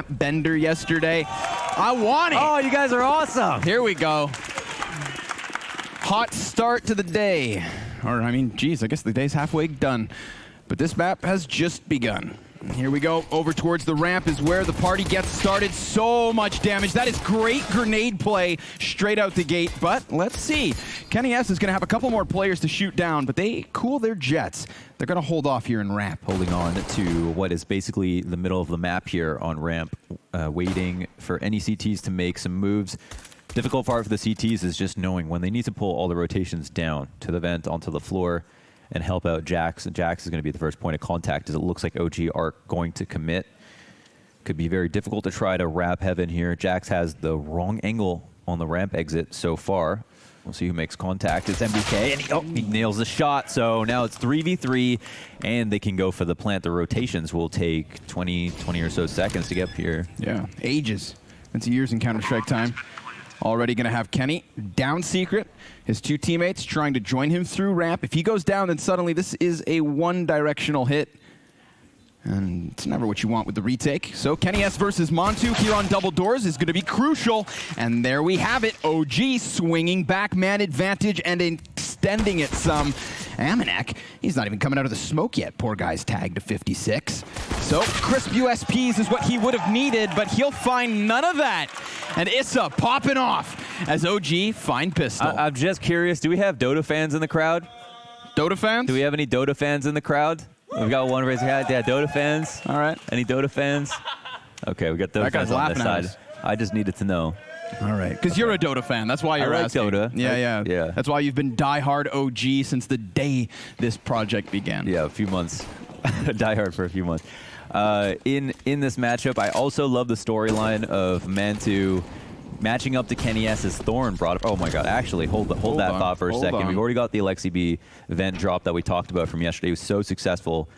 bender yesterday. I want it. Oh, you guys are awesome. Here we go. Hot start to the day. Or, I mean, geez, I guess the day's halfway done. But this map has just begun. Here we go. Over towards the ramp is where the party gets started. So much damage. That is great grenade play straight out the gate. But let's see. Kenny S is going to have a couple more players to shoot down, but they cool their jets. They're going to hold off here in ramp. Holding on to what is basically the middle of the map here on ramp, waiting for any CTs to make some moves. Difficult part for the CTs is just knowing when they need to pull all the rotations down to the vent onto the floor and help out Jax. And Jax is going to be the first point of contact as it looks like OG are going to commit. Could be very difficult to try to wrap heaven here. Jax has the wrong angle on the ramp exit so far. We'll see who makes contact. It's MBK, and he nails the shot. So now it's 3v3, and they can go for the plant. The rotations will take 20 or so seconds to get up here. Yeah, ages. That's years in Counter-Strike time. Already going to have Kenny down secret. His two teammates trying to join him through ramp. If he goes down, then suddenly this is a one-directional hit. And it's never what you want with the retake. So Kenny S versus Montu here on double doors is going to be crucial. And there we have it. OG swinging back man advantage and extending it some. Amanek, he's not even coming out of the smoke yet. Poor guy's tagged to 56. So crisp USPs is what he would have needed, but he'll find none of that. And Issa popping off as OG find pistol. I'm just curious, do we have Dota fans in the crowd? Dota fans? Do we have any Dota fans in the crowd? We've got one raising hand. Yeah, Dota fans. All right. Any Dota fans? Okay, we got Dota fans on this side. I just needed to know. All right, because you're a Dota fan. That's why you're asking. Dota. Yeah. That's why you've been diehard OG since the day this project began. Yeah, a few months. Diehard for a few months. In this matchup, I also love the storyline of Mantu matching up to Kenny S's Thorn brought up. Oh my God! Actually, hold that thought for a second. We've already got the Alexi B event drop that we talked about from yesterday. He was so successful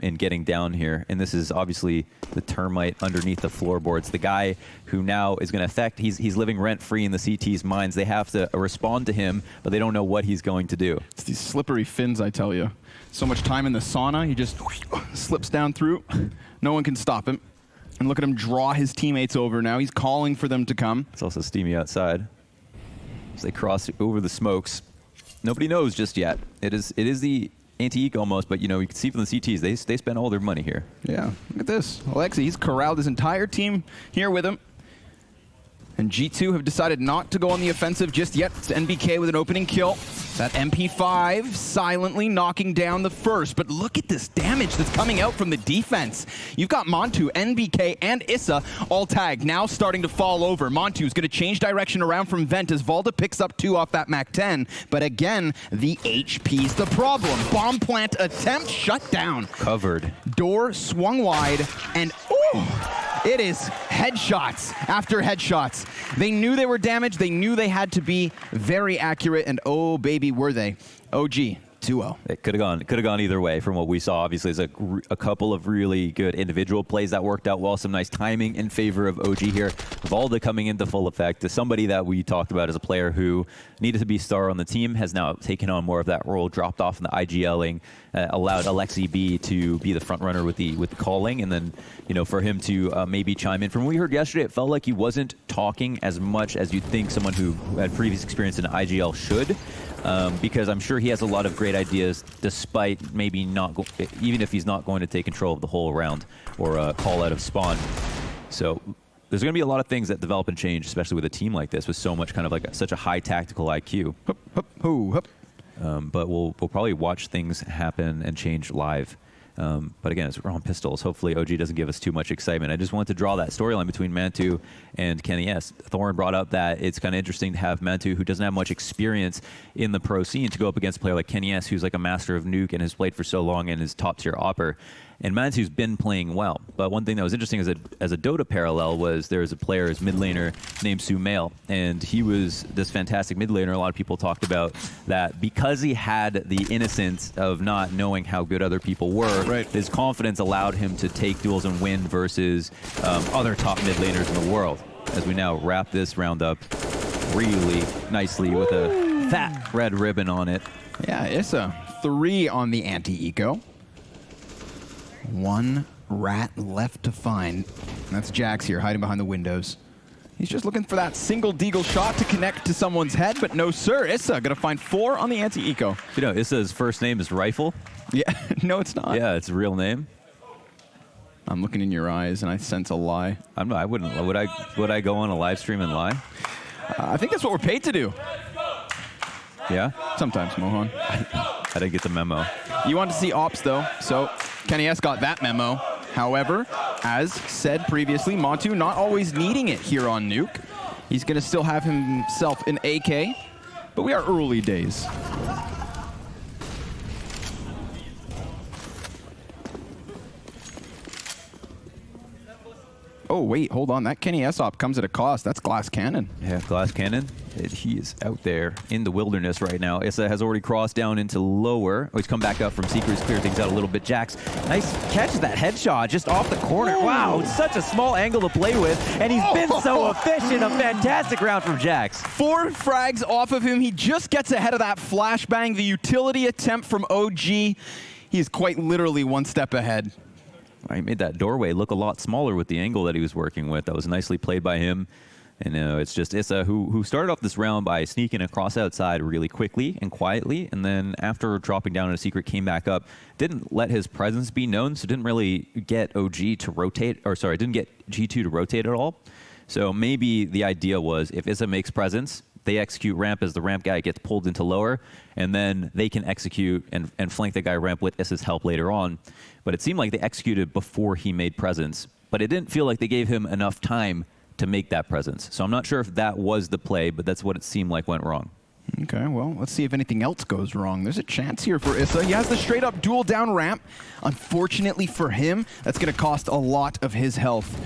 in getting down here, and this is obviously the termite underneath the floorboards. The guy who now is going to affect. He's living rent free in the CT's minds. They have to respond to him, but they don't know what he's going to do. It's these slippery fins, I tell you. So much time in the sauna, he just slips down through. No one can stop him. And look at him draw his teammates over now. He's calling for them to come. It's also steamy outside as they cross over the smokes. Nobody knows just yet. It is the anti-eco almost, but you know, you can see from the CTs, they spend all their money here. Yeah, look at this. Alexi, he's corralled his entire team here with him. And G2 have decided not to go on the offensive just yet. It's NBK with an opening kill. That MP5 silently knocking down the first. But look at this damage that's coming out from the defense. You've got Montu, NBK, and Issa all tagged, now starting to fall over. Montu's going to change direction around from vent as Valda picks up 2 off that MAC-10. But again, the HP's the problem. Bomb plant attempt shut down. Covered. Door swung wide, and ooh! It is headshots after headshots. They knew they were damaged. They knew they had to be very accurate, and oh, baby, were they. OG, 2-0. It could have gone either way from what we saw. Obviously, there's a couple of really good individual plays that worked out well. Some nice timing in favor of OG here. Valda coming into full effect. Somebody that we talked about as a player who needed to be star on the team has now taken on more of that role, dropped off in the IGLing, allowed Alexi B to be the front runner with the calling, and then for him to maybe chime in. From what we heard yesterday, it felt like he wasn't talking as much as you'd think someone who had previous experience in IGL should. Because I'm sure he has a lot of great ideas, despite maybe not, even if he's not going to take control of the whole round or call out of spawn. So there's going to be a lot of things that develop and change, especially with a team like this, with so much kind of like such a high tactical IQ. Hup, hup, hoo, hup. But we'll probably watch things happen and change live. But again, we're on pistols. Hopefully OG doesn't give us too much excitement. I just wanted to draw that storyline between Mantu and Kenny S. Thorn brought up that it's kind of interesting to have Mantu, who doesn't have much experience in the pro scene, to go up against a player like Kenny S, who's like a master of Nuke and has played for so long and is top-tier opper. And Mantu's been playing well. But one thing that was interesting as a Dota parallel was there was a player, his mid laner, named Sumail. And he was this fantastic mid laner. A lot of people talked about that because he had the innocence of not knowing how good other people were, right, his confidence allowed him to take duels and win versus other top mid laners in the world. As we now wrap this round up really nicely with a fat red ribbon on it. Yeah, Issa, 3 on the anti-eco. 1 rat left to find. That's Jax here, hiding behind the windows. He's just looking for that single deagle shot to connect to someone's head, but no sir. Issa gonna find 4 on the anti-eco. You know, Issa's first name is Rifle. Yeah, no it's not. Yeah, it's a real name. I'm looking in your eyes and I sense a lie. I'm not, I wouldn't. Would I go on a live stream and lie? I think that's what we're paid to do. Yeah? Sometimes, Mohan. I didn't get the memo. You want to see ops though, so Kenny S got that memo. However, as said previously, Montu not always needing it here on Nuke. He's going to still have himself an AK, but we are early days. Oh, wait, hold on. That Kenny S op comes at a cost. That's Glass Cannon. Yeah, Glass Cannon. He is out there in the wilderness right now. Issa has already crossed down into lower. Oh, he's come back up from secrets, clear things out a little bit. Jax, nice catches that headshot just off the corner. Ooh. Wow, such a small angle to play with, and he's been so efficient. A fantastic round from Jax. 4 frags off of him. He just gets ahead of that flashbang. The utility attempt from OG. He is quite literally 1 step ahead. He made that doorway look a lot smaller with the angle that he was working with. That was nicely played by him. And it's just Issa who started off this round by sneaking across outside really quickly and quietly, and then after dropping down in a secret, came back up. Didn't let his presence be known, so didn't really get OG to rotate, or sorry, didn't get G2 to rotate at all. So maybe the idea was if Issa makes presence, they execute ramp as the ramp guy gets pulled into lower, and then they can execute and flank the guy ramp with Issa's help later on. But it seemed like they executed before he made presence, but it didn't feel like they gave him enough time to make that presence. So I'm not sure if that was the play, but that's what it seemed like went wrong. Okay, well, let's see if anything else goes wrong. There's a chance here for Issa. He has the straight-up dual down ramp. Unfortunately for him, that's going to cost a lot of his health.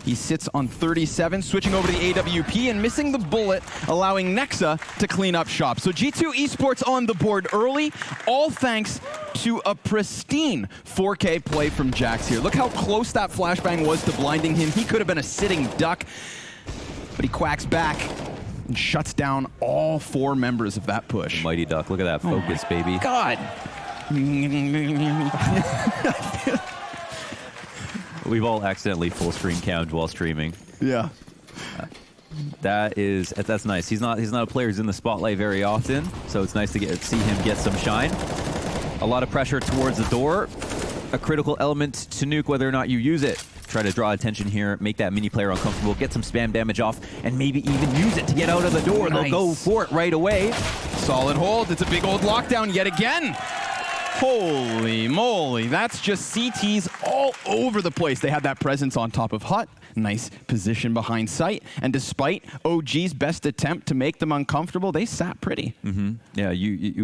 He sits on 37, switching over to the AWP and missing the bullet, allowing Nexa to clean up shop. So G2 Esports on the board early, all thanks to a pristine 4K play from Jax here. Look how close that flashbang was to blinding him. He could have been a sitting duck, but he quacks back and shuts down all 4 members of that push. Mighty Duck, look at that focus, baby. God. We've all accidentally full screen cammed while streaming. Yeah. That's nice. He's not a player who's in the spotlight very often, so it's nice to see him get some shine. A lot of pressure towards the door. A critical element to Nuke whether or not you use it. Try to draw attention here, make that mini player uncomfortable, get some spam damage off, and maybe even use it to get out of the door. Nice. They'll go for it right away. Solid hold. It's a big old lockdown yet again. Holy moly. That's just CTs all over the place. They had that presence on top of Hut. Nice position behind sight. And despite OG's best attempt to make them uncomfortable, they sat pretty. Mm-hmm. Yeah,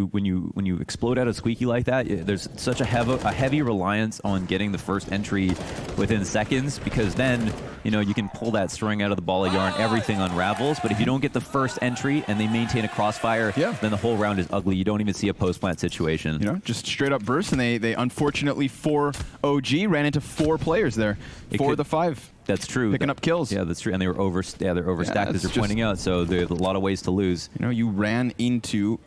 when you explode out a squeaky like that, there's such a heavy reliance on getting the first entry within seconds, because then you can pull that string out of the ball of yarn, everything unravels. But if you don't get the first entry and they maintain a crossfire, then the whole round is ugly. You don't even see a post-plant situation. Just straight up burst, and they unfortunately for OG ran into 4 players there. 4 of the 5. That's true. Picking up kills. Yeah, that's true. And they're overstacked, as you're pointing out. So there's a lot of ways to lose. You ran into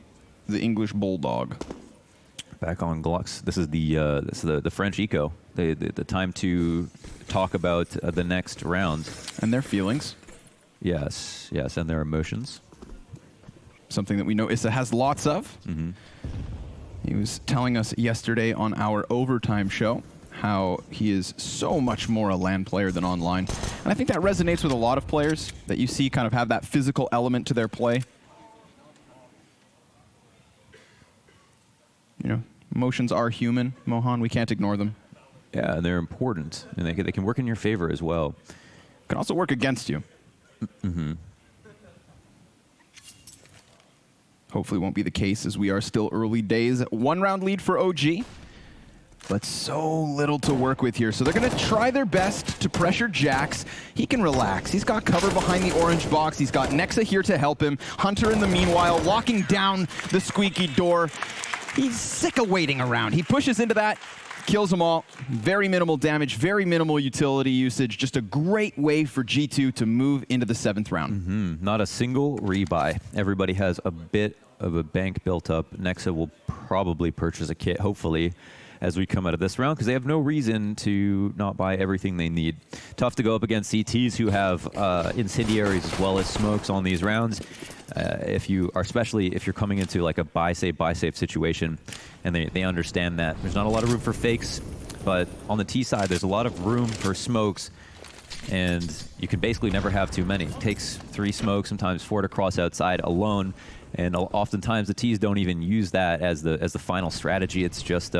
the English Bulldog. Back on Glocks. This is the French eco. The time to talk about the next round. And their feelings. Yes, and their emotions. Something that we know Issa has lots of. Mm-hmm. He was telling us yesterday on our overtime show how he is so much more a LAN player than online. And I think that resonates with a lot of players that you see kind of have that physical element to their play. Emotions are human, Mohan. We can't ignore them. Yeah, and they're important. And they can work in your favor as well. Can also work against you. Mm-hmm. Hopefully won't be the case, as we are still early days. 1 round lead for OG. But so little to work with here. So they're going to try their best to pressure Jax. He can relax. He's got cover behind the orange box. He's got Nexa here to help him. Hunter in the meanwhile, locking down the squeaky door. He's sick of waiting around. He pushes into that, kills them all. Very minimal damage, very minimal utility usage. Just a great way for G2 to move into the 7th round. Mm-hmm. Not a single rebuy. Everybody has a bit of a bank built up. Nexa will probably purchase a kit, hopefully. as we come out of this round, because they have no reason to not buy everything they need. Tough to go up against CTs who have incendiaries as well as smokes on these rounds. Especially if you're coming into like a buy safe situation, and they understand that there's not a lot of room for fakes, but on the T side there's a lot of room for smokes, and you can basically never have too many. It takes 3 smokes, sometimes 4 to cross outside alone, and oftentimes the T's don't even use that as the final strategy. It's just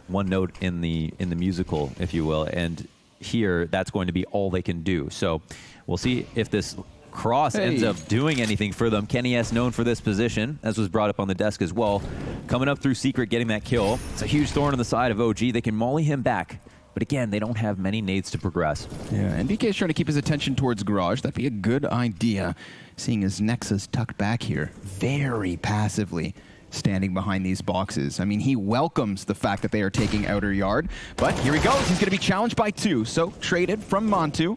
one note in the musical, if you will, and here that's going to be all they can do. So we'll see if this cross ends up doing anything for them. Kenny S known for this position, as was brought up on the desk as well. Coming up through Secret, getting that kill. It's a huge thorn on the side of OG. They can molly him back, but again, they don't have many nades to progress. Yeah, NBK is trying to keep his attention towards Garage. That'd be a good idea, seeing as Nexa's tucked back here very passively, standing behind these boxes. I mean, he welcomes the fact that they are taking outer yard, but here he goes. He's going to be challenged by 2, so traded from Montu.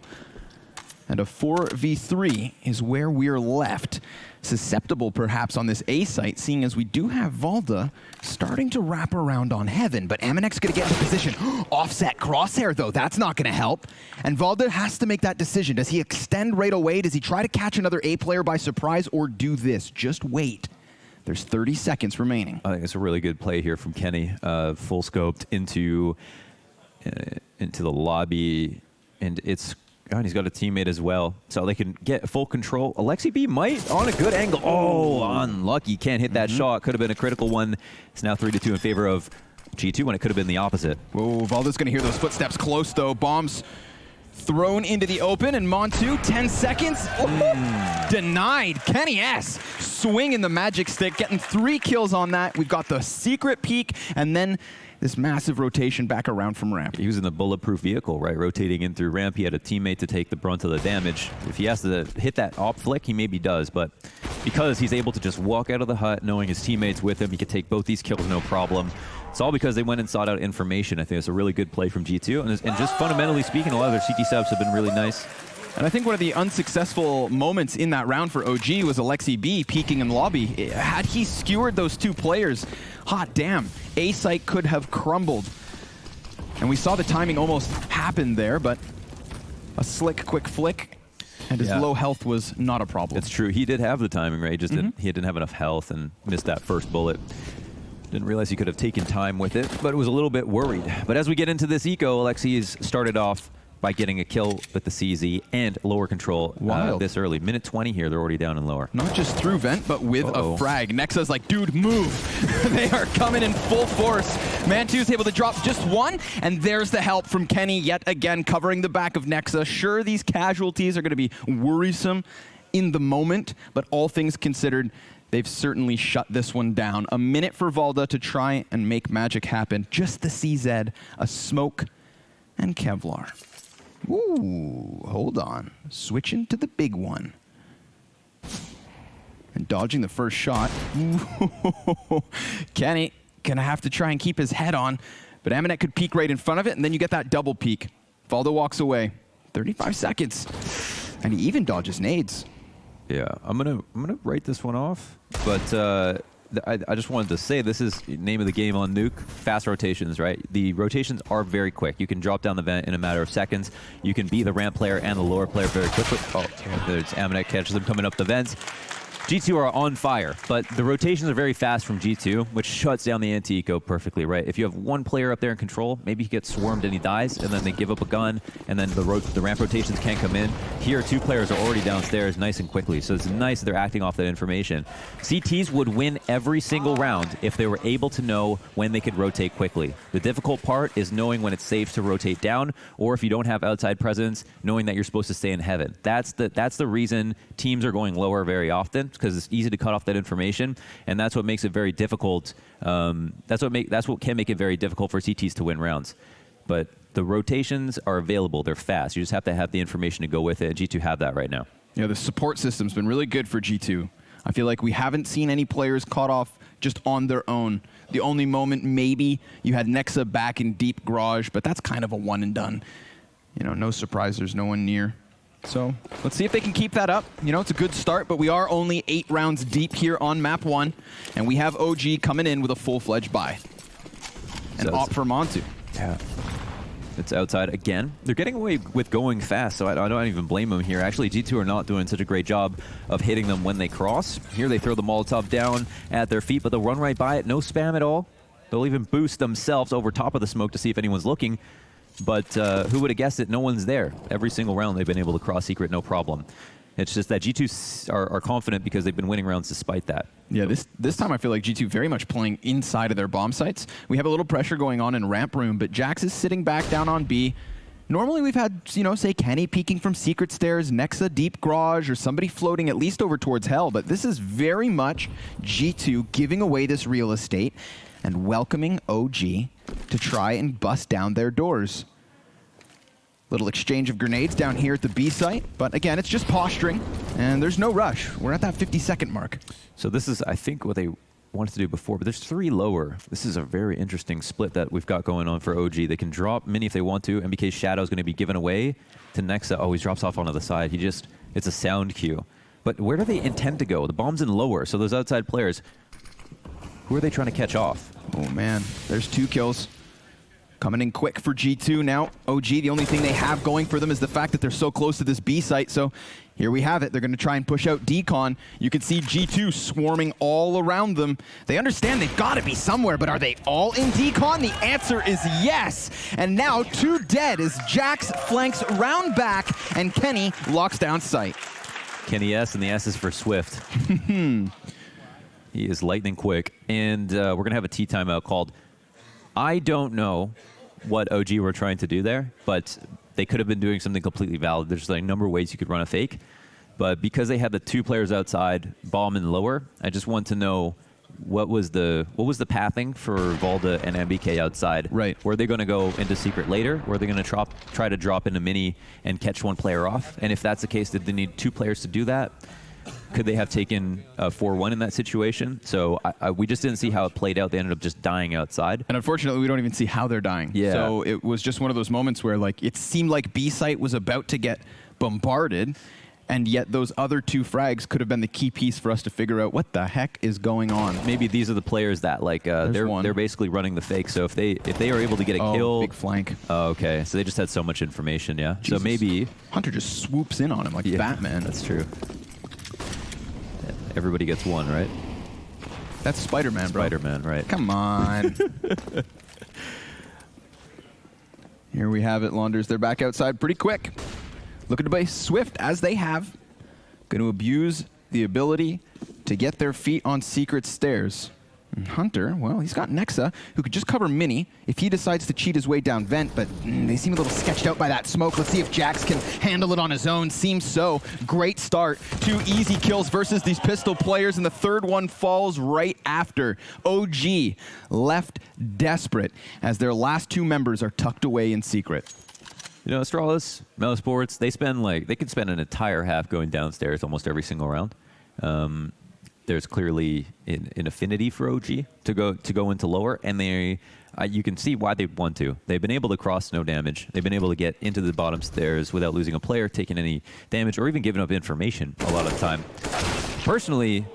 And a 4v3 is where we're left. Susceptible, perhaps, on this A site, seeing as we do have Valda starting to wrap around on Heaven. But Amanek's going to get into position. Offset crosshair, though. That's not going to help. And Valda has to make that decision. Does he extend right away? Does he try to catch another A player by surprise? Or do this? Just wait. There's 30 seconds remaining. I think it's a really good play here from Kenny. Full scoped into the lobby. And it's... and he's got a teammate as well, so they can get full control. Alexi B might on a good angle. Oh, unlucky. Can't hit that shot. Could have been a critical one. It's now 3-2 in favor of G2 when it could have been the opposite. Whoa, Valda's going to hear those footsteps close, though. Bombs thrown into the open, and Montu, 10 seconds. Denied. Kenny S swinging the magic stick, getting 3 kills on that. We've got the secret peek, and then this massive rotation back around from ramp. He was in the bulletproof vehicle, right? Rotating in through ramp. He had a teammate to take the brunt of the damage. If he has to hit that op flick, he maybe does, but because he's able to just walk out of the hut knowing his teammate's with him, he could take both these kills no problem. It's all because they went and sought out information. I think it's a really good play from G2. And just fundamentally speaking, a lot of their CT subs have been really nice. And I think one of the unsuccessful moments in that round for OG was Alexi B peeking in lobby. Had he skewered those 2 players, hot damn, A site could have crumbled. And we saw the timing almost happen there, but a slick, quick flick, and his low health was not a problem. It's true. He did have the timing, right? He just he didn't have enough health and missed that first bullet. Didn't realize he could have taken time with it, but was a little bit worried. But as we get into this eco, Alexi's started off by getting a kill with the CZ and lower control this early. Minute 20 here, they're already down and lower. Not just through vent, but with a frag. Nexa's like, dude, move. They are coming in full force. Mantu's able to drop just 1, and there's the help from Kenny yet again, covering the back of Nexa. Sure, these casualties are going to be worrisome in the moment, but all things considered, they've certainly shut this one down. A minute for Valda to try and make magic happen. Just the CZ, a smoke, and Kevlar. Ooh, hold on. Switching to the big one. And dodging the first shot. Kenny gonna have to try and keep his head on, but Amanek could peek right in front of it, and then you get that double peek. Valda walks away. 35 seconds. And he even dodges nades. Yeah, I'm gonna write this one off, but I just wanted to say this is name of the game on Nuke. Fast rotations, right? The rotations are very quick. You can drop down the vent in a matter of seconds. You can be the ramp player and the lower player very quickly. Oh, there's Amanek catches them coming up the vents. G2 are on fire, but the rotations are very fast from G2, which shuts down the anti-eco perfectly, right? If you have 1 player up there in control, maybe he gets swarmed and he dies, and then they give up a gun, and then the ramp rotations can't come in. Here, 2 players are already downstairs nice and quickly, so it's nice that they're acting off that information. CTs would win every single round if they were able to know when they could rotate quickly. The difficult part is knowing when it's safe to rotate down, or if you don't have outside presence, knowing that you're supposed to stay in heaven. That's the reason teams are going lower very often, because it's easy to cut off that information, and that's what makes it very difficult. That's what can make it very difficult for CTs to win rounds. But the rotations are available; they're fast. You just have to have the information to go with it. And G2 have that right now. Yeah, the support system's been really good for G2. I feel like we haven't seen any players caught off just on their own. The only moment maybe you had Nexa back in deep garage, but that's kind of a one and done. You know, no surprise. There's no one near. So let's see if they can keep that up. You know, it's a good start, but we are only 8 rounds deep here on map 1, and we have OG coming in with a full-fledged buy. and opt for Montu. Yeah. It's outside again. They're getting away with going fast, so I don't even blame them here. Actually, G2 are not doing such a great job of hitting them when they cross. Here they throw the Molotov down at their feet, but they'll run right by it. No spam at all. They'll even boost themselves over top of the smoke to see if anyone's looking. But who would have guessed it? No one's there. Every single round they've been able to cross secret, no problem. It's just that G2 are confident because they've been winning rounds despite that. Yeah, this time I feel like G2 very much playing inside of their bomb sites. We have a little pressure going on in ramp room, but Jax is sitting back down on B. Normally we've had, you know, say Kenny peeking from secret stairs, Nexa deep garage, or somebody floating at least over towards hell, but this is very much G2 giving away this real estate and welcoming OG to try and bust down their doors. Little exchange of grenades down here at the B site, but again, it's just posturing, and there's no rush. We're at that 50-second mark. So this is, I think, what they wanted to do before, but there's 3 lower. This is a very interesting split that we've got going on for OG. They can drop Mini if they want to. MBK's Shadow is going to be given away to Nexa. Oh, he drops off onto the side. It's a sound cue. But where do they intend to go? The bomb's in lower, so those outside players, who are they trying to catch off? Oh man, there's 2 kills. Coming in quick for G2 now. OG, the only thing they have going for them is the fact that they're so close to this B site. So here we have it. They're going to try and push out Decon. You can see G2 swarming all around them. They understand they've got to be somewhere, but are they all in Decon? The answer is yes. And now 2 dead as Jax flanks round back and Kenny locks down sight. Kenny S, and the S is for Swift. He is lightning quick. And we're going to have a T timeout called. I don't know what OG were trying to do there, but they could have been doing something completely valid. There's like a number of ways you could run a fake, but because they had the 2 players outside, bomb and lower, I just want to know what was the pathing for Valda and MBK outside. Right. Were they going to go into secret later? Were they going to try to drop into mini and catch 1 player off? And if that's the case, did they need 2 players to do that? Could they have taken 4-1 in that situation? So we just didn't see how it played out. They ended up just dying outside. And unfortunately, we don't even see how they're dying. Yeah. So it was just one of those moments where like it seemed like B site was about to get bombarded, and yet those other 2 frags could have been the key piece for us to figure out what the heck is going on. Maybe these are the players that like they're basically running the fake. So if they are able to get a kill, big flank. Oh, okay. So they just had so much information. Yeah. Jesus. So maybe Hunter just swoops in on him like Batman. That's true. Everybody gets 1, right? That's Spider-Man, bro. Spider-Man, right. Come on. Here we have it, Launders. They're back outside pretty quick. Looking to play Swift as they have. Going to abuse the ability to get their feet on secret stairs. And Hunter, well, he's got Nexa, who could just cover Mini if he decides to cheat his way down vent, but they seem a little sketched out by that smoke. Let's see if Jax can handle it on his own. Seems so. Great start. 2 easy kills versus these pistol players, and the 3rd one falls right after. OG left desperate as their last 2 members are tucked away in secret. You know, Astralis, Mellow Sports, they could spend an entire half going downstairs almost every single round. There's clearly an affinity for OG to go into lower, and you can see why they want to. They've been able to cross no damage. They've been able to get into the bottom stairs without losing a player, taking any damage, or even giving up information a lot of the time. Personally,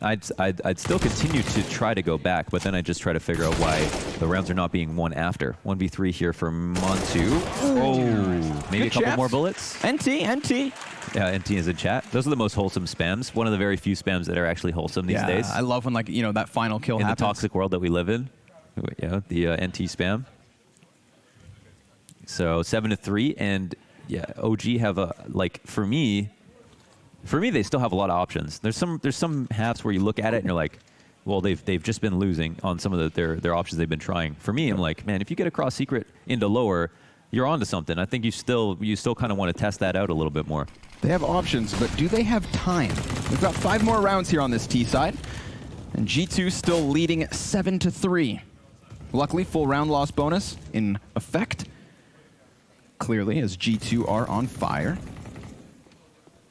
I'd still continue to try to go back, but then I just try to figure out why the rounds are not being won after. 1v3 here for Montu. Oh, maybe a couple more bullets. NT. Yeah, NT is in chat. Those are the most wholesome spams. One of the very few spams that are actually wholesome these days. I love when that final kill in happens. the toxic world that we live in. Yeah, the NT spam. So 7-3, and yeah, OG have for me, they still have a lot of options. There's some halves where you look at it and you're like, well, they've just been losing on some of their options they've been trying. For me, I'm like, man, if you get across secret into lower, you're onto something. I think you still kind of want to test that out a little bit more. They have options, but do they have time? We've got 5 more rounds here on this T side, and G2 still leading 7-3. Luckily, full round loss bonus in effect. Clearly, as G2 are on fire.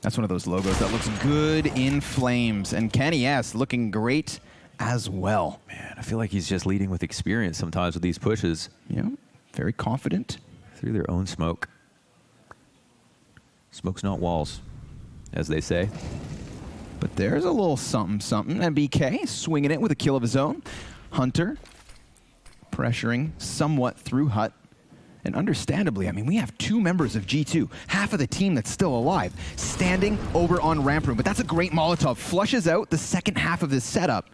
That's one of those logos that looks good in flames. And Kenny S looking great as well. Man, I feel like he's just leading with experience sometimes with these pushes. Yeah, very confident. Through their own smoke. Smoke's not walls, as they say. But there's a little something. MBK swinging it with a kill of his own. Hunter pressuring somewhat through Hut. And understandably, I mean, we have 2 members of G2, half of the team that's still alive, standing over on ramp room. But that's a great Molotov. Flushes out the second half of this setup.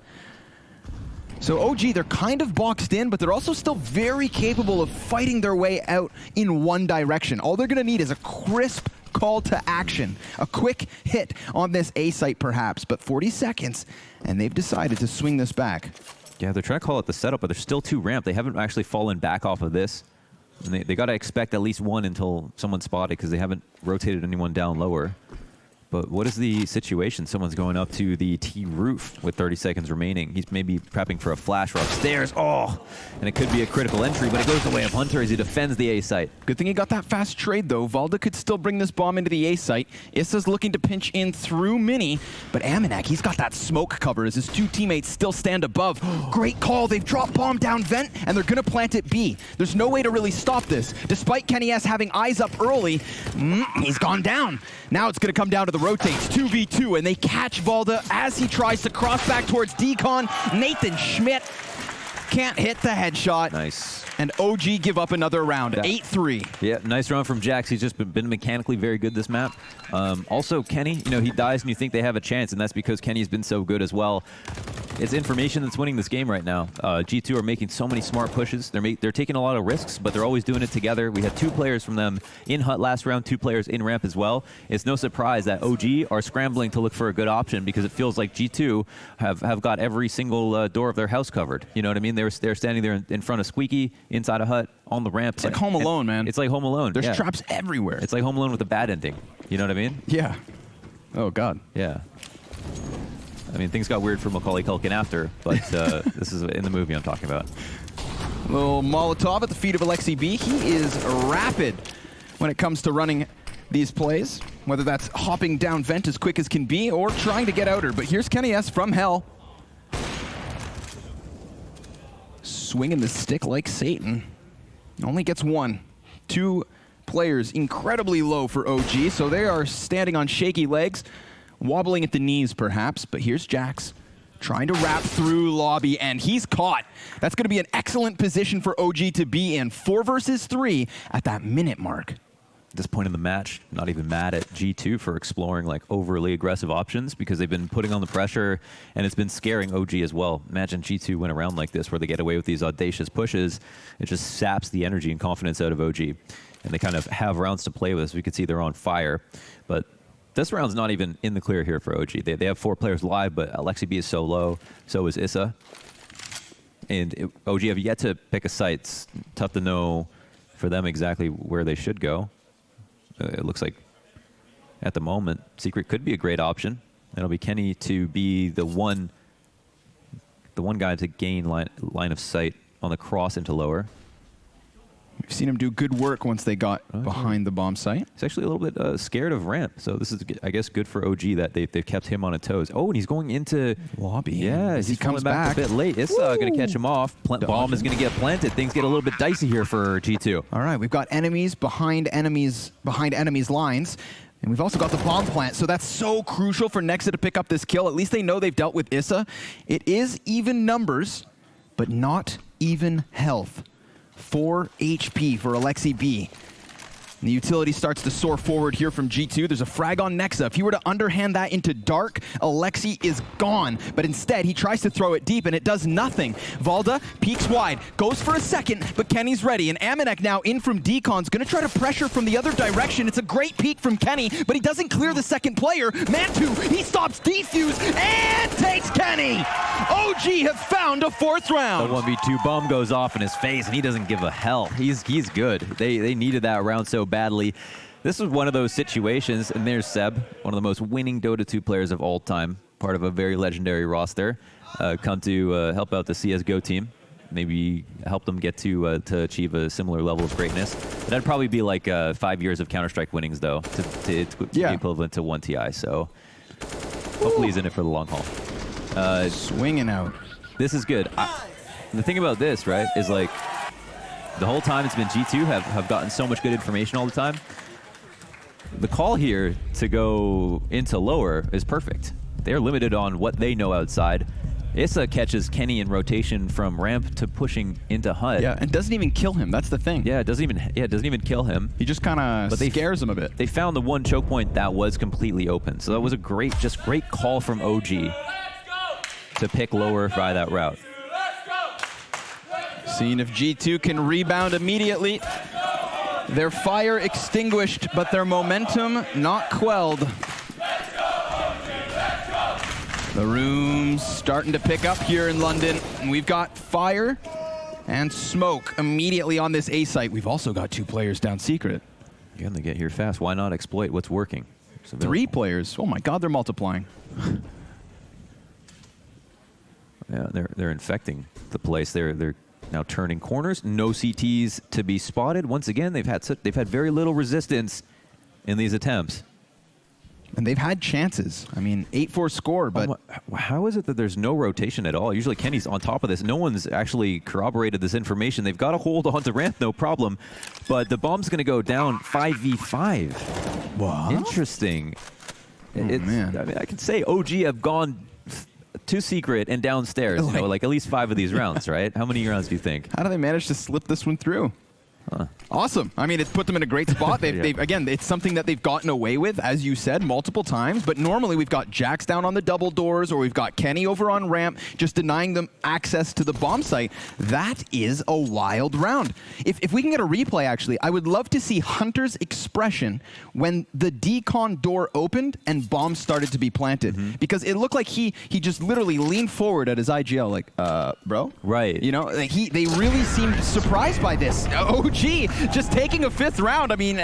So OG, they're kind of boxed in, but they're also still very capable of fighting their way out in one direction. All they're going to need is a crisp call to action, a quick hit on this A site perhaps, but 40 seconds, and they've decided to swing this back. Yeah, they're trying to call it the setup, but they're still too ramped. They haven't actually fallen back off of this. And they got to expect at least one until someone's spotted because they haven't rotated anyone down lower. But what is the situation? Someone's going up to the T roof with 30 seconds remaining. He's maybe prepping for a flash or upstairs. Oh, and it could be a critical entry, but it goes the way of Hunter as he defends the A site. Good thing he got that fast trade, though. Valda could still bring this bomb into the A site. Issa's looking to pinch in through Mini, but Amanek, he's got that smoke cover as his 2 teammates still stand above. Great call. They've dropped bomb down vent, and they're going to plant it B. There's no way to really stop this. Despite Kenny S having eyes up early, he's gone down. Now it's going to come down to the rotates, 2v2, and they catch Valda as he tries to cross back towards Decon. Nathan Schmidt can't hit the headshot. Nice. And OG give up another round, 8-3. Yeah, nice round from Jax. He's just been mechanically very good this map. Also, Kenny, you know, he dies and you think they have a chance, and that's because Kenny's been so good as well. It's information that's winning this game right now. G2 are making so many smart pushes. They're taking a lot of risks, but they're always doing it together. We had 2 players from them in Hut last round, 2 players in ramp as well. It's no surprise that OG are scrambling to look for a good option because it feels like G2 have got every single door of their house covered. You know what I mean? They're standing there in front of Squeaky, inside a Hut, on the ramp. It's like Home Alone, man. It's like Home Alone. There's traps everywhere. It's like Home Alone with a bad ending. You know what I mean? Yeah. Oh, God. Yeah. I mean, things got weird for Macaulay Culkin after, but this is in the movie I'm talking about. Little Molotov at the feet of Alexi B. He is rapid when it comes to running these plays, whether that's hopping down vent as quick as can be or trying to get outer. But here's Kenny S from Hell. Swinging the stick like Satan. Only gets 1. 2 players incredibly low for OG, so they are standing on shaky legs, wobbling at the knees perhaps, but here's Jax trying to wrap through lobby, and he's caught. That's going to be an excellent position for OG to be in. 4 versus 3 at that minute mark. At this point in the match, not even mad at G2 for exploring like overly aggressive options because they've been putting on the pressure and it's been scaring OG as well. Imagine G2 went around like this where they get away with these audacious pushes. It just saps the energy and confidence out of OG. And they kind of have rounds to play with, so we can see they're on fire. But this round's not even in the clear here for OG. They have 4 players live, but Alexi B is so low, so is Issa. And OG have yet to pick a site. It's tough to know for them exactly where they should go. It looks like at the moment, Secret could be a great option. It'll be Kenny to be the one guy to gain line of sight on the cross into lower. We've seen him do good work once they got behind the bomb site. He's actually a little bit scared of ramp, so this is, I guess, good for OG that they've kept him on his toes. Oh, and he's going into lobby. Yeah, as he comes back a bit late. Issa going to catch him off. Bomb is going to get planted. Things get a little bit dicey here for G2. All right, we've got enemies behind enemies lines. And we've also got the bomb plant, so that's so crucial for Nexa to pick up this kill. At least they know they've dealt with Issa. It is even numbers, but not even health. 4 HP for Alexi B. And the utility starts to soar forward here from G2. There's a frag on Nexa. If he were to underhand that into dark, Alexi is gone. But instead, he tries to throw it deep, and it does nothing. Valda peeks wide, goes for a second, but Kenny's ready. And Amanek now in from Decon's going to try to pressure from the other direction. It's a great peek from Kenny, but he doesn't clear the second player. Mantu, he stops Defuse and takes Kenny. OG have found a 4th round. The 1v2 bomb goes off in his face, and he doesn't give a hell. He's good. They needed that round so badly. This was one of those situations, and there's Seb, one of the most winning Dota 2 players of all time, part of a very legendary roster, come to help out the CSGO team, maybe help them get to achieve a similar level of greatness. That'd probably be like 5 years of Counter-Strike winnings, though, to be equivalent to 1 TI, so hopefully he's in it for the long haul. Swinging out. This is good. The thing about this, right, is like, the whole time it's been G2 have gotten so much good information all the time. The call here to go into lower is perfect. They're limited on what they know outside. Issa catches Kenny in rotation from ramp to pushing into HUD. Yeah, and doesn't even kill him. That's the thing. Yeah, it doesn't even kill him. He just kind of scares him a bit. They found the one choke point that was completely open. So that was a great call from OG to pick lower by that route. Seeing if G2 can rebound immediately. Their fire extinguished, but their momentum not quelled. The room's starting to pick up here in London. And we've got fire and smoke immediately on this A site. We've also got 2 players down secret. Again, they get here fast. Why not exploit what's working? 3 players. Oh my God, they're multiplying. Yeah, they're infecting the place. They're now turning corners. No CTs to be spotted. Once again, they've had very little resistance in these attempts. And they've had chances. I mean, 8-4 score, but how is it that there's no rotation at all? Usually Kenny's on top of this. No one's actually corroborated this information. They've got a hold on to ramp, no problem. But the bomb's going to go down 5v5. What? Interesting. Oh, man. I mean, I can say OG have gone to secret and downstairs, like at least 5 of these rounds, right? How many rounds do you think? How do they manage to slip this one through? Huh. Awesome. I mean, it put them in a great spot. They've again, it's something that they've gotten away with, as you said, multiple times. But normally we've got Jax down on the double doors, or we've got Kenny over on ramp, just denying them access to the bomb site. That is a wild round. If we can get a replay, actually, I would love to see Hunter's expression when the decon door opened and bombs started to be planted. Because it looked like he just literally leaned forward at his IGL, like, bro? Right. You know, like they really seemed surprised by this. OG just taking a 5th round. I mean,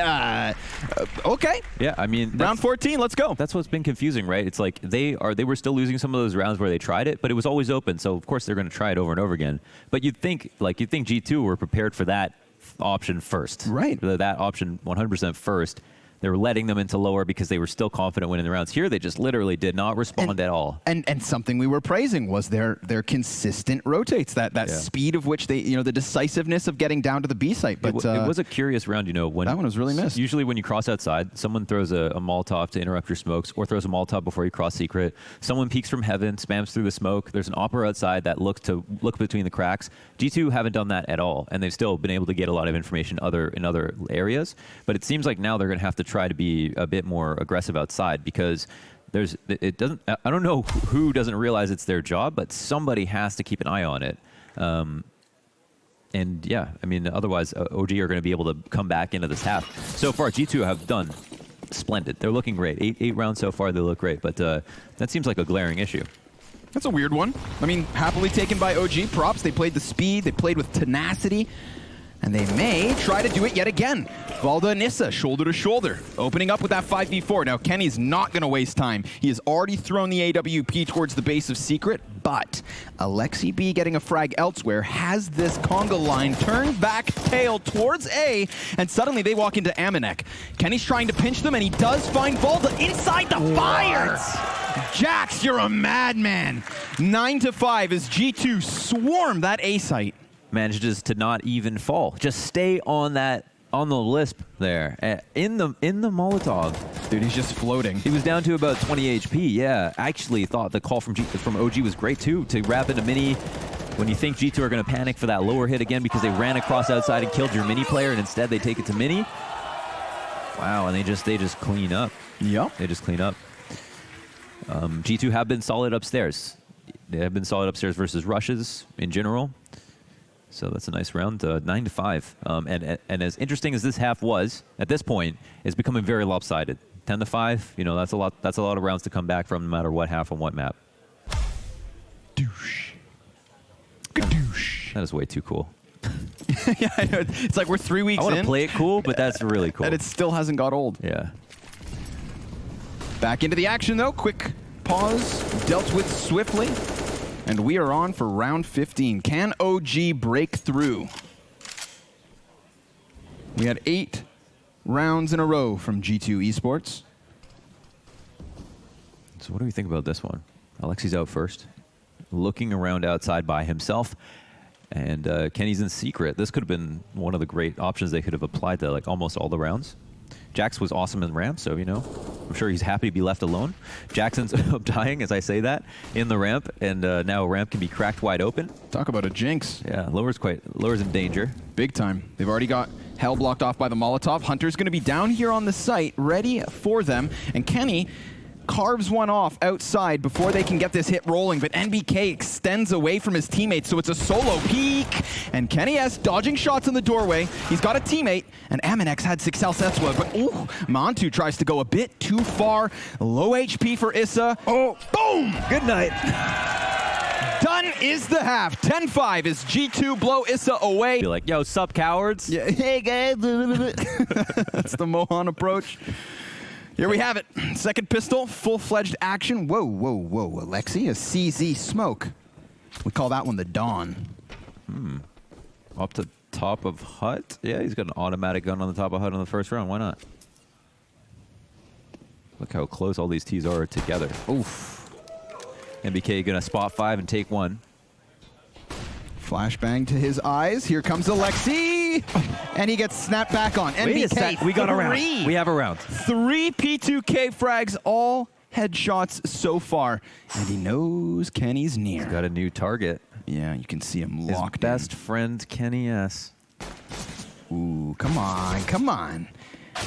okay. Yeah, I mean, round 14. Let's go. That's what's been confusing, right? It's like they were still losing some of those rounds where they tried it, but it was always open. So of course they're going to try it over and over again. But you'd think G2 were prepared for that option first, right? That option 100% first. They were letting them into lower because they were still confident winning the rounds. Here, they just literally did not respond at all. And something we were praising was their consistent rotates, that speed of which they, the decisiveness of getting down to the B site. But it was a curious round, when that one was really missed. Usually when you cross outside, someone throws a Molotov to interrupt your smokes, or throws a Molotov before you cross secret. Someone peeks from heaven, spams through the smoke. There's an opera outside that look between the cracks. G2 haven't done that at all, and they've still been able to get a lot of information in other areas. But it seems like now they're going to have to try to be a bit more aggressive outside, because I don't know who doesn't realize it's their job, but somebody has to keep an eye on it. And yeah, I mean, otherwise OG are going to be able to come back into this half. So far, G2 have done splendid. They're looking great. Eight rounds so far, they look great, but that seems like a glaring issue. That's a weird one. I mean, happily taken by OG. Props. They played the speed. They played with tenacity. And they may try to do it yet again. Valda and Issa, shoulder to shoulder, opening up with that 5v4. Now, Kenny's not going to waste time. He has already thrown the AWP towards the base of Secret, but Alexi B getting a frag elsewhere has this conga line turned back tail towards A, and suddenly they walk into Amanek. Kenny's trying to pinch them, and he does find Valda inside the fire! Jax, you're a madman! 9-5 as G2 swarm that A site. Manages to not even fall. Just stay on the lisp there. In the Molotov. Dude, he's just floating. He was down to about 20 HP. Yeah, I actually thought the call from OG was great too, to wrap into mini when you think G2 are going to panic for that lower hit again because they ran across outside and killed your mini player, and instead they take it to mini. Wow, and they just clean up. Yep. They just clean up. G2 have been solid upstairs. They have been solid upstairs versus rushes in general. So that's a nice round, 9-5. And as interesting as this half was, at this point, it's becoming very lopsided. 10-5, that's a lot of rounds to come back from, no matter what half on what map. Douche. Gadoosh. That is way too cool. Yeah, I know. It's like we're 3 weeks in. I want to play it cool, but that's really cool. And it still hasn't got old. Yeah. Back into the action, though. Quick pause. Dealt with swiftly. And we are on for round 15. Can OG break through? We had 8 rounds in a row from G2 Esports. So what do we think about this one? Alexi's out first, looking around outside by himself, and Kenny's in secret. This could have been one of the great options they could have applied to like almost all the rounds. Jax was awesome in ramp, so I'm sure he's happy to be left alone. Jackson's dying as I say that in the ramp, and now ramp can be cracked wide open. Talk about a jinx. Yeah, Lower's in danger. Big time. They've already got Hell blocked off by the Molotov. Hunter's going to be down here on the site, ready for them. And Kenny carves one off outside before they can get this hit rolling, but NBK extends away from his teammates, so it's a solo peek. And Kenny S dodging shots in the doorway. He's got a teammate, and Aminex had 6L Setswa, but ooh, Mantu tries to go a bit too far. Low HP for Issa. Oh, boom! Good night. Done is the half. 10-5 as G2 blow Issa away. Be like, yo, sup, cowards? Yeah, hey, guys. That's the Mohan approach. Here we have it. Second pistol, full-fledged action. Whoa, whoa, whoa. Alexi, a CZ smoke. We call that one the Dawn. Up to top of hut? Yeah, he's got an automatic gun on the top of hut in the first round. Why not? Look how close all these T's are together. Oof. NBK gonna spot 5 and take 1. Flashbang to his eyes. Here comes Alexi. And he gets snapped back on. NBK, we got a round. We have a round. 3 P2K frags, all headshots so far. And he knows Kenny's near. He's got a new target. Yeah, you can see him His locked best friend, Kenny S. Ooh, come on, come on.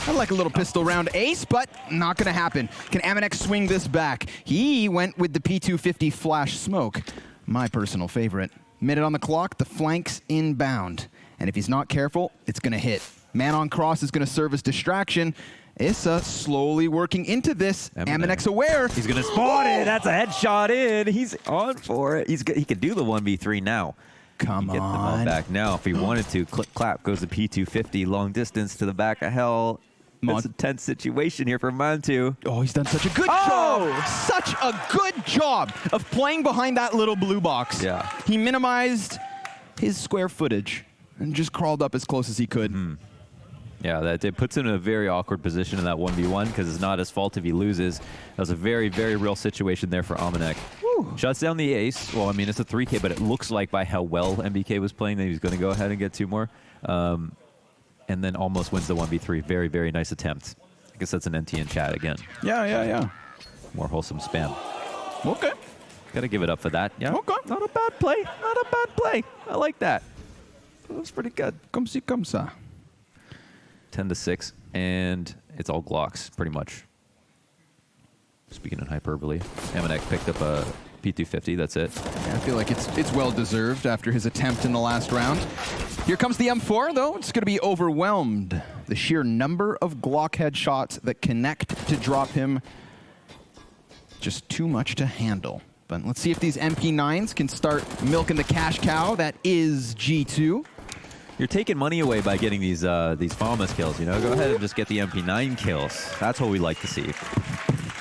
I'd like a little pistol round ace, but not going to happen. Can Aminex swing this back? He went with the P250 flash smoke, my personal favorite. Minute on the clock, the flank's inbound. And if he's not careful, it's going to hit. Man on cross is going to serve as distraction. Issa slowly working into this. Aminex aware. He's going to spot it. That's a headshot in. He's on for it. He can do the 1v3 now. Come Get them all on. back now if he wanted to. Click clap goes the P250 long distance to the back of hell. It's a tense situation here for Mantu. Oh, he's done such a good job. Such a good job of playing behind that little blue box. Yeah. He minimized his square footage and just crawled up as close as he could. Yeah, that it puts him in a very awkward position in that 1v1 because it's not his fault if he loses. That was a very, very real situation there for Aminex. Shuts down the ace. Well, I mean, it's a 3K, but it looks like by how well NBK was playing that he's going to go ahead and get 2 more. And then almost wins the 1v3. Very, very nice attempt. I guess that's an NT in chat again. Yeah. More wholesome spam. Okay. Got to give it up for that. Yeah. Okay. Not a bad play. Not a bad play. I like that. That was pretty good. Comme ci, comme ça. 10-6, and it's all Glocks, pretty much. Speaking in hyperbole, Aminex picked up a P250, that's it. Yeah, I feel like it's well-deserved after his attempt in the last round. Here comes the M4, though. It's going to be overwhelmed. The sheer number of Glock headshots that connect to drop him, just too much to handle. But let's see if these MP9s can start milking the cash cow that is G2. You're taking money away by getting these FAMAS kills, you know? Go ahead and just get the MP9 kills. That's what we like to see.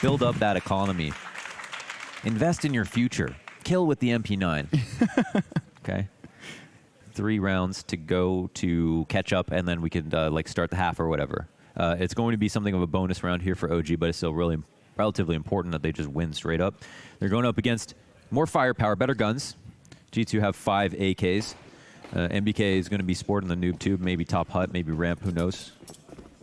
Build up that economy. Invest in your future. Kill with the MP9. Okay? 3 rounds to go to catch up, and then we can like start the half or whatever. It's going to be something of a bonus round here for OG, but it's still really relatively important that they just win straight up. They're going up against more firepower, better guns. G2 have 5 AKs. MBK is going to be sporting the noob tube, maybe top hut, maybe ramp, who knows.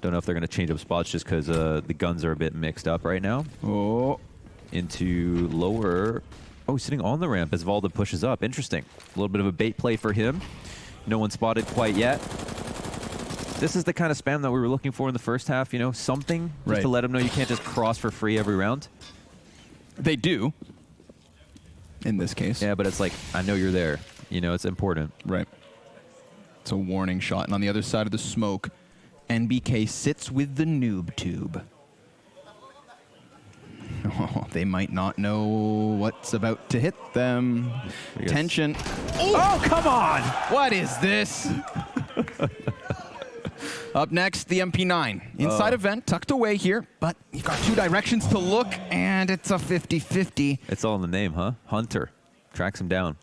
Don't know if they're going to change up spots just because the guns are a bit mixed up right now. Oh. Into lower. Oh, he's sitting on the ramp as Valda pushes up. Interesting. A little bit of a bait play for him. No one spotted quite yet. This is the kind of spam that we were looking for in the first half, you know, something just to let him know you can't just cross for free every round. They do, in this case. Yeah, but it's like, I know you're there. You know, it's important. Right. It's a warning shot. And on the other side of the smoke, NBK sits with the noob tube. Oh, they might not know what's about to hit them. Tension. Oh, come on! What is this? Up next, the MP9. Inside event, tucked away here, but you've got 2 directions to look, and it's a 50-50. It's all in the name, huh? Hunter. Tracks him down.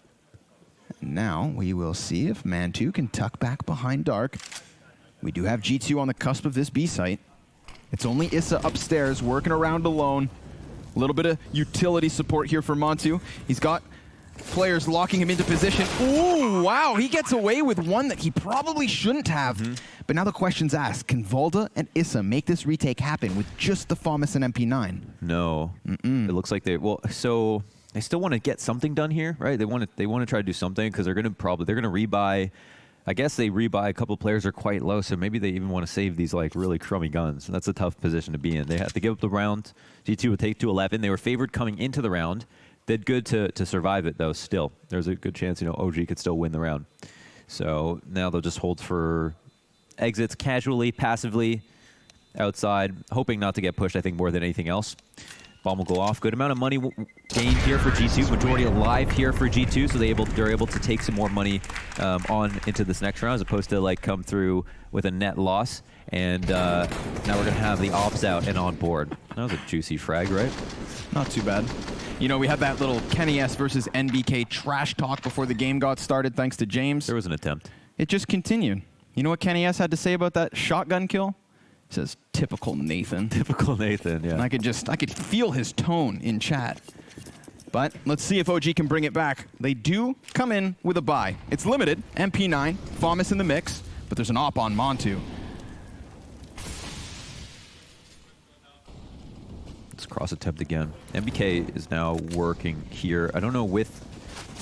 Now we will see if Mantu can tuck back behind Dark. We do have G2 on the cusp of this B site. It's only Issa upstairs working around alone. A little bit of utility support here for Mantu. He's got players locking him into position. Ooh, wow, he gets away with one that he probably shouldn't have. But now the question's asked, can Volda and Issa make this retake happen with just the FAMAS and MP9? No. It looks like they, well, so they still want to get something done here, right? They want to try to do something because they're going to rebuy. I guess they rebuy a couple players are quite low, so maybe they even want to save these like really crummy guns. That's a tough position to be in. They have to give up the round. G2 would take to 11. They were favored coming into the round. Did good to survive it though. Still, there's a good chance OG could still win the round. So now they'll just hold for exits casually, passively, outside, hoping not to get pushed. I think more than anything else. Bomb will go off. Good amount of money gained here for G2. Majority alive here for G2, so they're able to take some more money on into this next round, as opposed to like come through with a net loss. And now we're gonna have the ops out and on board. That was a juicy frag, right? Not too bad. We had that little Kenny S versus NBK trash talk before the game got started, thanks to James. There was an attempt. It just continued. You know what Kenny S had to say about that shotgun kill? He says, typical Nathan. Typical Nathan, yeah. And I could feel his tone in chat. But let's see if OG can bring it back. They do come in with a buy. It's limited, MP9, FAMAS in the mix, but there's an op on Montu. Let's cross attempt again. MBK is now working here. I don't know with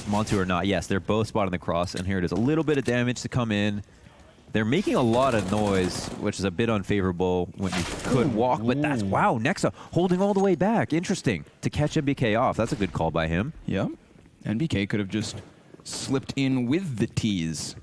Montu or not. Yes, they're both spotting the cross, and here it is. A little bit of damage to come in. They're making a lot of noise, which is a bit unfavorable when you could walk, but that's, wow, Nexa holding all the way back. Interesting to catch MBK off. That's a good call by him. Yep. NBK could have just slipped in with the tease.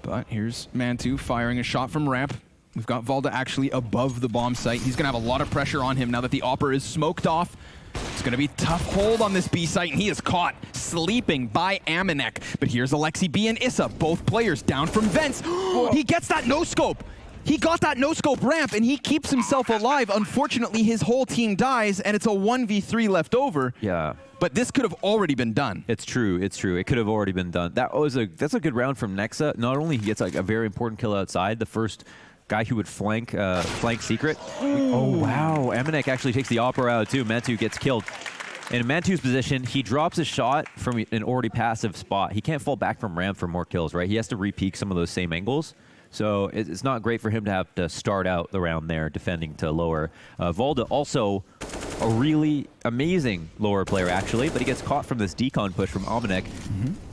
But here's Mantu firing a shot from ramp. We've got Volda actually above the bomb site. He's going to have a lot of pressure on him now that the Opper is smoked off. It's going to be a tough hold on this B site, and he is caught sleeping by Amanek. But here's Alexi B and Issa, both players down from vents. He gets that no-scope. He got that no-scope ramp, and he keeps himself alive. Unfortunately, his whole team dies, and it's a 1v3 left over. Yeah. But this could have already been done. It's true. It's true. It could have already been done. That's a good round from Nexa. Not only he gets like a very important kill outside, the first guy who would flank Secret. Oh, wow. Amanek actually takes the Opera out, too. Mantu gets killed. In Mantu's position, he drops a shot from an already passive spot. He can't fall back from ramp for more kills, right? He has to re-peek some of those same angles. So it's not great for him to have to start out the round there, defending to lower. Volda also a really amazing lower player, actually, but he gets caught from this decon push from Amanek.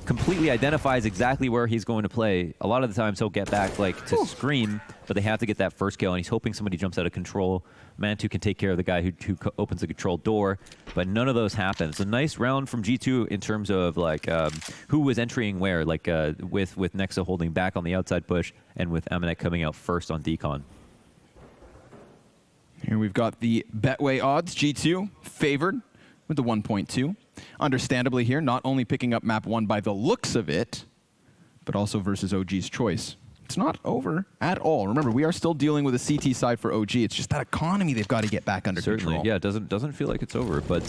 Completely identifies exactly where he's going to play. A lot of the times he'll get back like to scream, but they have to get that first kill, and he's hoping somebody jumps out of control. Mantu can take care of the guy who opens the control door, but none of those happen. It's a nice round from G2 in terms of like who was entering where, like with Nexa holding back on the outside push and with Amanek coming out first on decon. Here we've got the Betway odds. G2 favored with the 1.2. Understandably here, not only picking up map 1 by the looks of it, but also versus OG's choice. It's not over at all. Remember, we are still dealing with a CT side for OG. It's just that economy they've got to get back under control. Yeah, it doesn't feel like it's over. But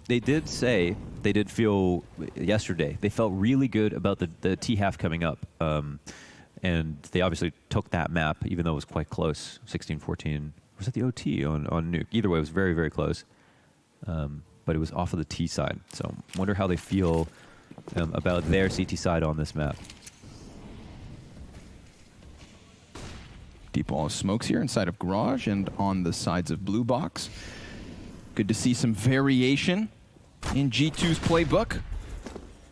they did say, they did feel yesterday, they felt really good about the T-half coming up. And they obviously took that map, even though it was quite close, 16-14. Was that the OT on Nuke? Either way, it was very, very close. But it was off of the T side. So wonder how they feel about their CT side on this map. Deep wall of smokes here inside of Garage and on the sides of Blue Box. Good to see some variation in G2's playbook.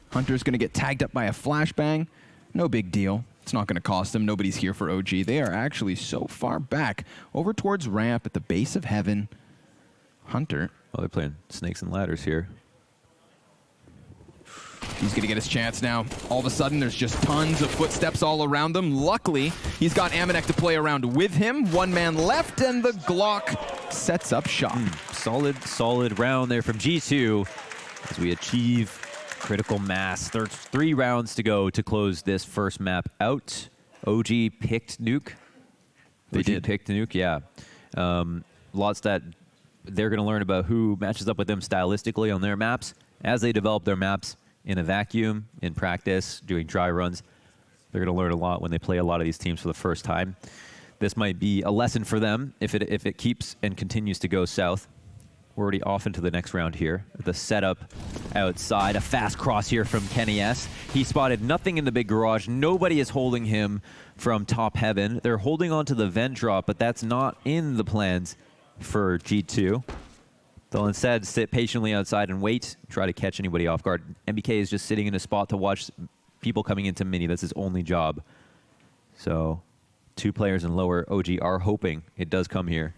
Hunter's going to get tagged up by a flashbang. No big deal. It's not going to cost them. Nobody's here for OG. They are actually so far back over towards ramp at the base of heaven. Hunter. Oh, they're playing snakes and ladders here. He's going to get his chance now. All of a sudden, there's just tons of footsteps all around them. Luckily, he's got Amanek to play around with him. One man left, and the Glock sets up shop. Solid round there from G2 as we achieve critical mass. There's 3 rounds to go to close this first map out. OG picked Nuke. They did. Picked Nuke, yeah. Lots that they're going to learn about who matches up with them stylistically on their maps. As they develop their maps in a vacuum, in practice, doing dry runs, they're going to learn a lot when they play a lot of these teams for the first time. This might be a lesson for them if it keeps and continues to go south. We're already off into the next round here. The setup outside. A fast cross here from Kenny S. He spotted nothing in the big garage. Nobody is holding him from top heaven. They're holding on to the vent drop, but that's not in the plans for G2. They'll instead sit patiently outside and wait, try to catch anybody off guard. MBK is just sitting in a spot to watch people coming into mini. That's his only job. So 2 players and lower. OG are hoping it does come here.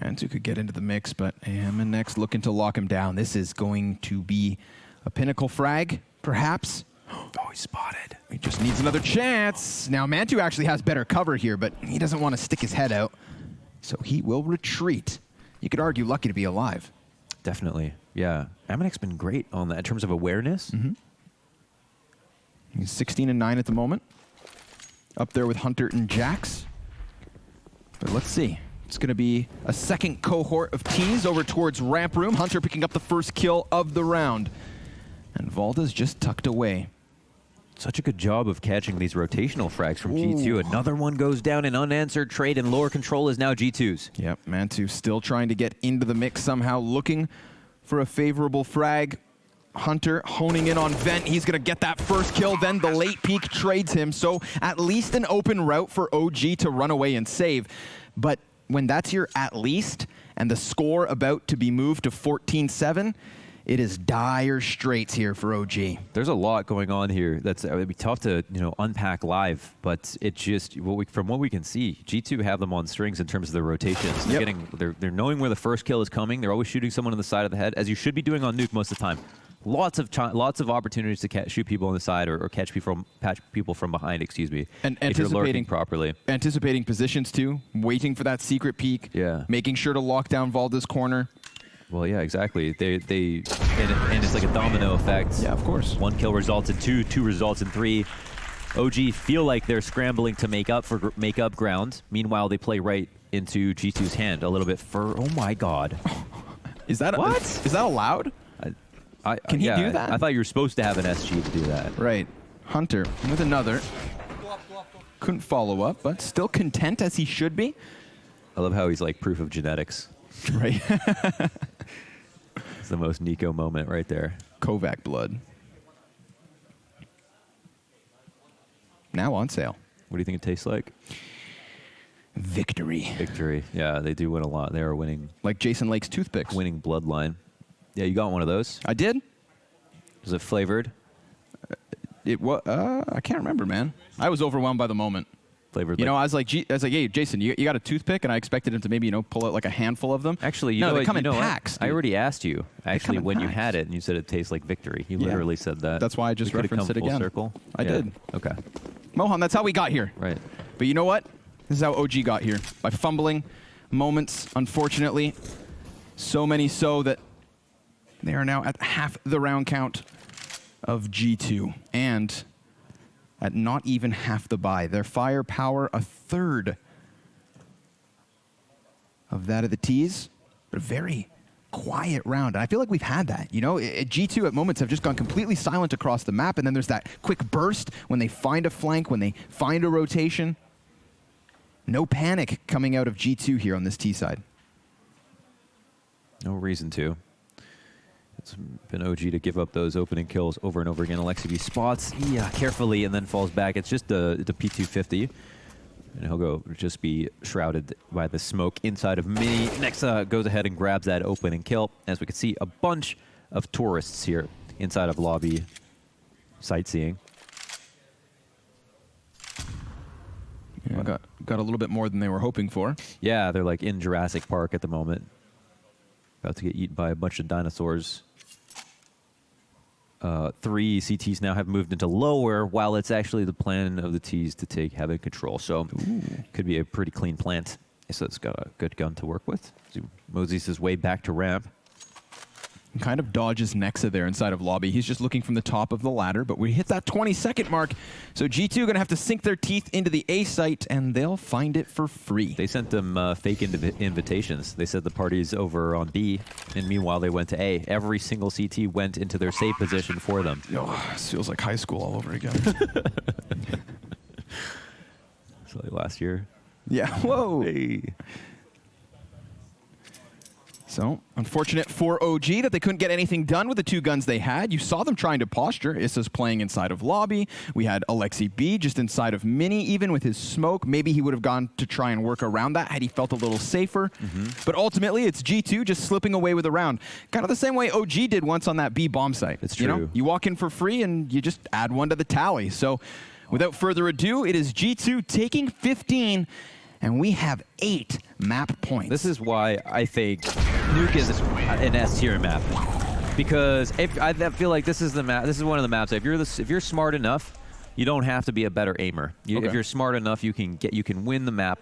Mantu could get into the mix, but next looking to lock him down. This is going to be a pinnacle frag, perhaps. Oh, he's spotted. He just needs another chance. Now, Mantu actually has better cover here, but he doesn't want to stick his head out, so he will retreat. You could argue lucky to be alive. Definitely, yeah. Aminek's been great on that in terms of awareness. He's 16-9 at the moment. Up there with Hunter and Jax. But let's see. It's going to be a second cohort of tees over towards ramp room. Hunter picking up the first kill of the round. And Valda's just tucked away. Such a good job of catching these rotational frags from G2. Another one goes down, an unanswered trade, and lower control is now G2's. Yep, Mantu still trying to get into the mix somehow, looking for a favorable frag. Hunter honing in on Vent. He's going to get that first kill, then the late peek trades him. So at least an open route for OG to run away and save. But when that's your at least, and the score about to be moved to 14-7, it is dire straits here for OG. There's a lot going on here. It'd be tough to unpack live, but it just from what we can see, G2 have them on strings in terms of their rotations. They're knowing where the first kill is coming. They're always shooting someone on the side of the head, as you should be doing on Nuke most of the time. Lots of opportunities to shoot people on the side or catch people from behind, excuse me, and if you're lurking properly. Anticipating positions too, waiting for that secret peek, making sure to lock down Valda's corner. Well, yeah, exactly. And it's like a domino effect. Yeah, of course. 1 kill results in 2, 2 results in 3. OG feel like they're scrambling to make up ground. Meanwhile, they play right into G2's hand a little bit for. Oh my God! Is that what? Is that allowed? Can he do that? I thought you were supposed to have an SG to do that. Right. Hunter with another. Couldn't follow up, but still content as he should be. I love how he's like proof of genetics. Right. It's the most Nico moment right there. Kovac blood. Now on sale. What do you think it tastes like? Victory. Victory. Yeah, they do win a lot. They are winning. Like Jason Lake's toothpicks. Winning bloodline. Yeah, you got one of those. I did. Was it flavored? It was. I can't remember, man. I was overwhelmed by the moment. Flavored. I was like, hey, Jason, you got a toothpick, and I expected him to maybe pull out like a handful of them. Actually, they come in packs. I already asked you actually when you had it, and you said it tastes like victory. You literally said that. That's why I just referenced it again. Circle. I did. Okay. Mohan, that's how we got here. Right. But you know what? This is how OG got here. By fumbling moments, unfortunately. So many so that they are now at half the round count of G2. And at not even half the buy. Their firepower, a third of that of the T's. But a very quiet round. And I feel like we've had that. G2 at moments have just gone completely silent across the map. And then there's that quick burst when they find a flank, when they find a rotation. No panic coming out of G2 here on this T side. No reason to. It's been OG to give up those opening kills over and over again. Alexi spots carefully and then falls back. It's just the P250. And he'll just be shrouded by the smoke inside of Mini. Nexa goes ahead and grabs that opening kill. As we can see, a bunch of tourists here inside of lobby sightseeing. Yeah, got a little bit more than they were hoping for. Yeah, they're like in Jurassic Park at the moment. About to get eaten by a bunch of dinosaurs. 3 CTs now have moved into lower, while it's actually the plan of the T's to take heaven control. So could be a pretty clean plant. So it's got a good gun to work with. So moseys his way back to ramp. Kind of dodges Nexa there inside of lobby. He's just looking from the top of the ladder, but we hit that 20-second mark. So G2 going to have to sink their teeth into the A site, and they'll find it for free. They sent them fake invitations. They said the party's over on B, and meanwhile they went to A. Every single CT went into their safe position for them. This feels like high school all over again. So like last year. Yeah, whoa. Hey. So, unfortunate for OG that they couldn't get anything done with the 2 guns they had. You saw them trying to posture. Issa's playing inside of lobby. We had Alexi B just inside of mini, even with his smoke. Maybe he would have gone to try and work around that had he felt a little safer. But ultimately, it's G2 just slipping away with a round. Kind of the same way OG did once on that B bomb site. It's true. You know, you walk in for free and you just add 1 to the tally. So, without further ado, it is G2 taking 15. And we have 8 map points. This is why I think Nuke is an S tier map, because I feel like this is the map. This is one of the maps. If you're smart enough, you don't have to be a better aimer. If you're smart enough, you can win the map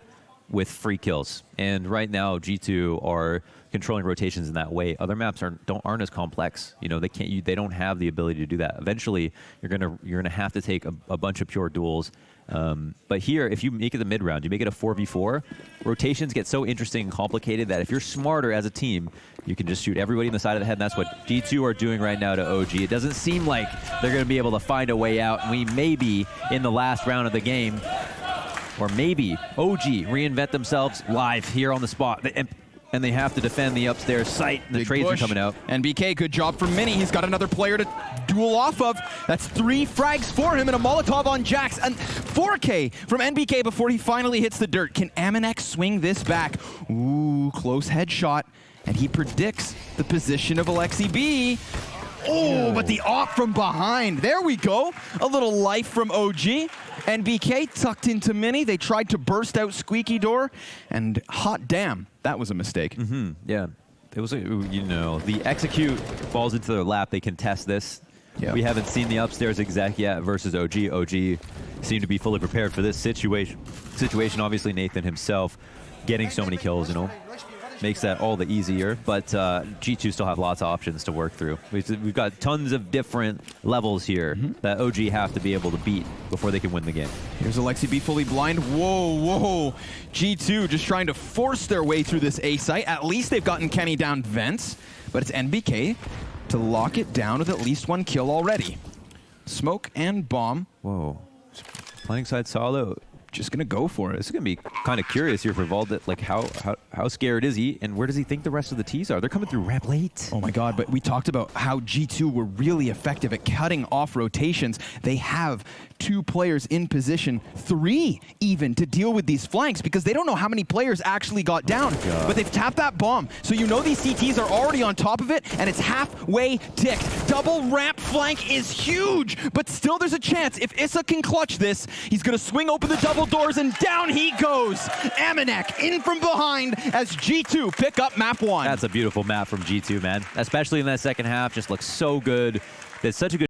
with free kills. And right now, G2 are controlling rotations in that way. Other maps aren't as complex. You know, they don't have the ability to do that. Eventually, you're gonna have to take a bunch of pure duels. But here, if you make it the mid round, you make it a 4v4, rotations get so interesting and complicated that if you're smarter as a team, you can just shoot everybody in the side of the head, and that's what G2 are doing right now to OG. It doesn't seem like they're going to be able to find a way out, and we may be in the last round of the game, or maybe OG reinvent themselves live here on the spot. And they have to defend the upstairs site, and the trades are coming out. And BK, good job from Mini. He's got another player to duel off of. That's 3 frags for him and a Molotov on Jax. And 4K from NBK before he finally hits the dirt. Can Amanek swing this back? Ooh, close headshot. And he predicts the position of Alexi B. Oh, but the op from behind. There we go. A little life from OG. NBK tucked into Mini. They tried to burst out Squeaky Door. And hot damn, that was a mistake. Yeah. It was, you know, the execute falls into their lap. They contest this. Yeah. We haven't seen the upstairs exec yet versus OG. OG seemed to be fully prepared for this situation. Obviously, Nathan himself getting so many kills, you know, makes that all the easier, but G2 still have lots of options to work through. We've got tons of different levels here that OG have to be able to beat before they can win the game. Here's Alexi B fully blind. Whoa. G2 just trying to force their way through this A site. At least they've gotten Kenny down vents, but it's NBK to lock it down with at least 1 kill already. Smoke and bomb. Whoa. Playing side solo. Just gonna go for it. This is gonna be kind of curious here for Vault. Like how scared is he, and where does he think the rest of the T's are? They're coming through ramp late. Oh my God! But we talked about how G2 were really effective at cutting off rotations. They have 2 players in position, 3 even, to deal with these flanks because they don't know how many players actually got down. But they've tapped that bomb, so you know these CTs are already on top of it, and it's halfway ticked. Double ramp flank is huge, but still there's a chance. If Issa can clutch this, he's gonna swing open the double doors and down he goes. Amanek in from behind as G2 pick up map 1. That's a beautiful map from G2, man. Especially in that second half, just looks so good. There's such a good